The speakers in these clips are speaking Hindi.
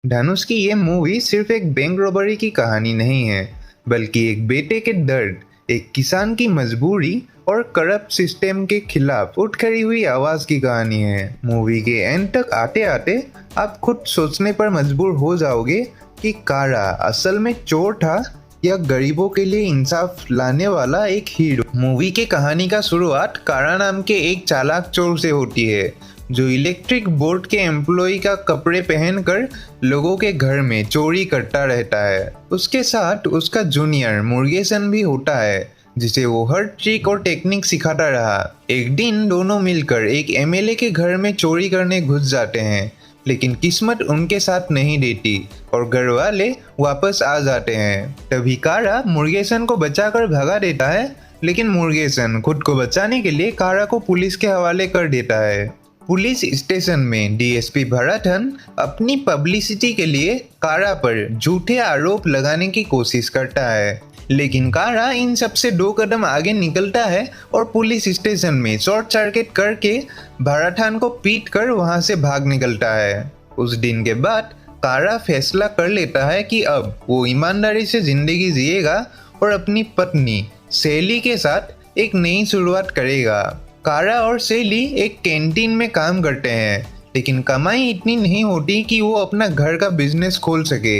धनुष की ये मूवी सिर्फ एक बैंक रॉबरी की कहानी नहीं है, बल्कि एक बेटे के दर्द, एक किसान की मजबूरी और करप्ट सिस्टम के खिलाफ उठ खड़ी हुई आवाज की कहानी है। मूवी के एंड तक आते आते आप खुद सोचने पर मजबूर हो जाओगे कि कारा असल में चोर था या गरीबों के लिए इंसाफ लाने वाला एक हीरो। मूवी के कहानी का शुरुआत कारा नाम के एक चालाक चोर से होती है, जो इलेक्ट्रिक बोर्ड के एम्प्लॉय का कपड़े पहनकर लोगों के घर में चोरी करता रहता है। उसके साथ उसका जूनियर मुर्गेसन भी होता है, जिसे वो हर ट्रिक और टेक्निक सिखाता रहा। एक दिन दोनों मिलकर एक एमएलए के घर में चोरी करने घुस जाते हैं, लेकिन किस्मत उनके साथ नहीं देती और घर वाले वापस आ जाते हैं। तभी कारा मुर्गेसन को बचाकर भगा देता है, लेकिन मुर्गेसन खुद को बचाने के लिए कारा को पुलिस के हवाले कर देता है। पुलिस स्टेशन में डीएसपी भरथन अपनी पब्लिसिटी के लिए कारा पर झूठे आरोप लगाने की कोशिश करता है, लेकिन कारा इन सबसे 2 कदम आगे निकलता है और पुलिस स्टेशन में शॉर्ट सर्किट करके भरथन को पीट कर वहां से भाग निकलता है। उस दिन के बाद कारा फैसला कर लेता है कि अब वो ईमानदारी से जिंदगी जिएगा और अपनी पत्नी सैली के साथ एक नई शुरुआत करेगा। कारा और सैली एक कैंटीन में काम करते हैं, लेकिन कमाई इतनी नहीं होती कि वो अपना घर का बिजनेस खोल सके।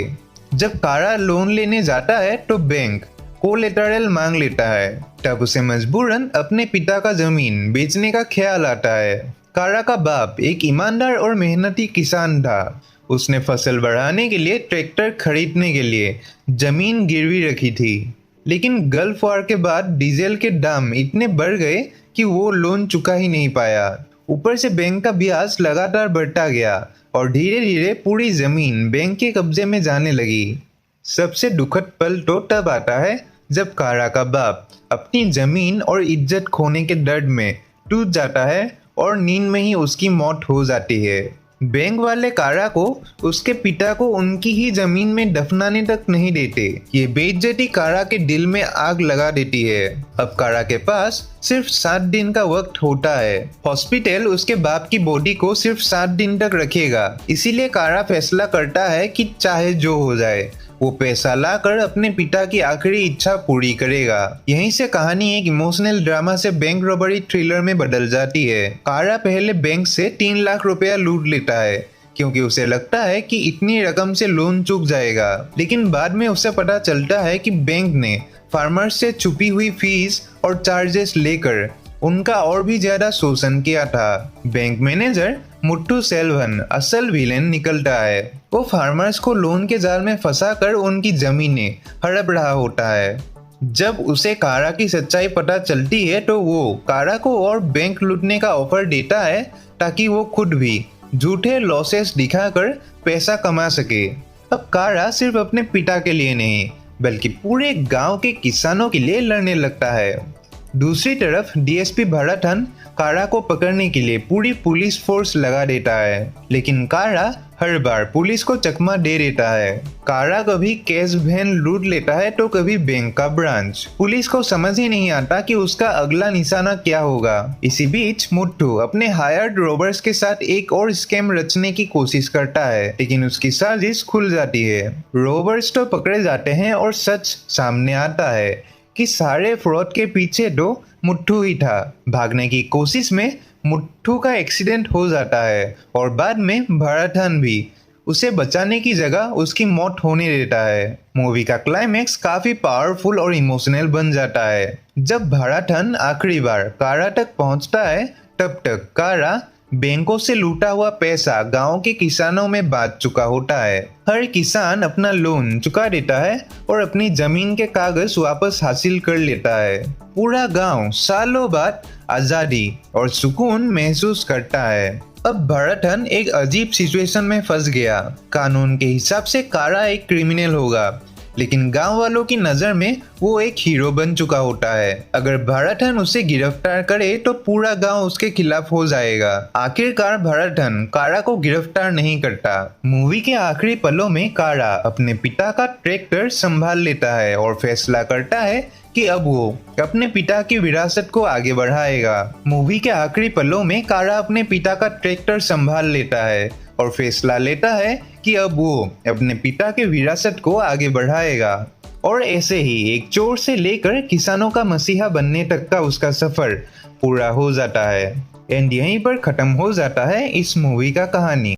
जब कारा लोन लेने जाता है तो बैंक कोलेटरल मांग लेता है। तब उसे मजबूरन अपने पिता का जमीन बेचने का ख्याल आता है। कारा का बाप एक ईमानदार और मेहनती किसान था। उसने फसल बढ़ाने के लिए ट्रैक्टर खरीदने के लिए जमीन गिरवी रखी थी, लेकिन गल्फ वॉर के बाद डीजल के दाम इतने बढ़ गए कि वो लोन चुका ही नहीं पाया। ऊपर से बैंक का ब्याज लगातार बढ़ता गया और धीरे धीरे पूरी जमीन बैंक के कब्जे में जाने लगी। सबसे दुखद पल तो तब आता है जब कारा का बाप अपनी जमीन और इज्जत खोने के दर्द में टूट जाता है और नींद में ही उसकी मौत हो जाती है। बैंक वाले कारा को उसके पिता को उनकी ही जमीन में दफनाने तक नहीं देते। ये बेइज्जती कारा के दिल में आग लगा देती है। अब कारा के पास सिर्फ 7 दिन का वक्त होता है। हॉस्पिटल उसके बाप की बॉडी को सिर्फ 7 दिन तक रखेगा, इसीलिए कारा फैसला करता है कि चाहे जो हो जाए वो पैसा लाकर अपने पिता की आखिरी इच्छा पूरी करेगा। यहीं से कहानी एक इमोशनल ड्रामा से बैंक रॉबरी थ्रिलर में बदल जाती है। कारा पहले बैंक से 3 लाख रुपया लूट लेता है, क्योंकि उसे लगता है कि इतनी रकम से लोन चूक जाएगा, लेकिन बाद में उसे पता चलता है कि बैंक ने फार्मर्स से छुपी हुई फीस और चार्जेस लेकर उनका और भी ज्यादा शोषण किया था। बैंक मैनेजर मुट्टू सेल्वन असल विलेन निकलता है। वो फार्मर्स को लोन के जाल में फंसाकर उनकी जमीनें हड़प रहा होता है। जब उसे कारा की सच्चाई पता चलती है तो वो कारा को और बैंक लूटने का ऑफर देता है, ताकि वो खुद भी झूठे लॉसेस दिखाकर पैसा कमा सके। अब कारा सिर्फ अपने पिता के लिए नहीं, बल्कि पूरे गांव के किसानों के लिए लड़ने लगता है। दूसरी तरफ डीएसपी भरथन कारा को पकड़ने के लिए पूरी पुलिस फोर्स लगा देता है, लेकिन कारा हर बार पुलिस को चकमा दे देता है। कारा कभी कैश वैन लूट लेता है तो कभी बैंक का ब्रांच। पुलिस को समझ ही नहीं आता कि उसका अगला निशाना क्या होगा। इसी बीच मुट्टू अपने हायर्ड रॉबर्स के साथ एक और स्कैम रचने की कोशिश करता है, लेकिन उसकी साजिश खुल जाती है। रॉबर्स तो पकड़े जाते हैं और सच सामने आता है कि सारे फ्रॉड के पीछे तो मुट्टू ही था। भागने की कोशिश में मुट्टू का एक्सीडेंट हो जाता है और बाद में भरथन भी उसे बचाने की जगह उसकी मौत होने देता है। मूवी का क्लाइमेक्स काफी पावरफुल और इमोशनल बन जाता है। जब भरथन आखिरी बार कारा तक पहुंचता है, तब तक कारा बैंकों से लूटा हुआ पैसा गांव के किसानों में बांट चुका होता है। हर किसान अपना लोन चुका देता है और अपनी जमीन के कागज वापस हासिल कर लेता है। पूरा गांव सालों बाद आजादी और सुकून महसूस करता है। अब भरथन एक अजीब सिचुएशन में फंस गया। कानून के हिसाब से कारा एक क्रिमिनल होगा, लेकिन गांव वालों की नजर में वो एक हीरो बन चुका होता है। अगर भरथन उसे गिरफ्तार करे तो पूरा गांव उसके खिलाफ हो जाएगा। आखिरकार भरथन कारा को गिरफ्तार नहीं करता। मूवी के आखिरी पलों में कारा अपने पिता का ट्रैक्टर संभाल लेता है और फैसला करता है कि अब वो अपने पिता की विरासत को आगे बढ़ाएगा। मूवी के आखिरी पलों में कारा अपने पिता का ट्रैक्टर संभाल लेता है और फैसला लेता है कि अब वो अपने पिता के विरासत को आगे बढ़ाएगा। और ऐसे ही एक चोर से लेकर किसानों का मसीहा बनने तक का उसका सफर पूरा हो जाता है। एंड यहीं पर खत्म हो जाता है इस मूवी का कहानी।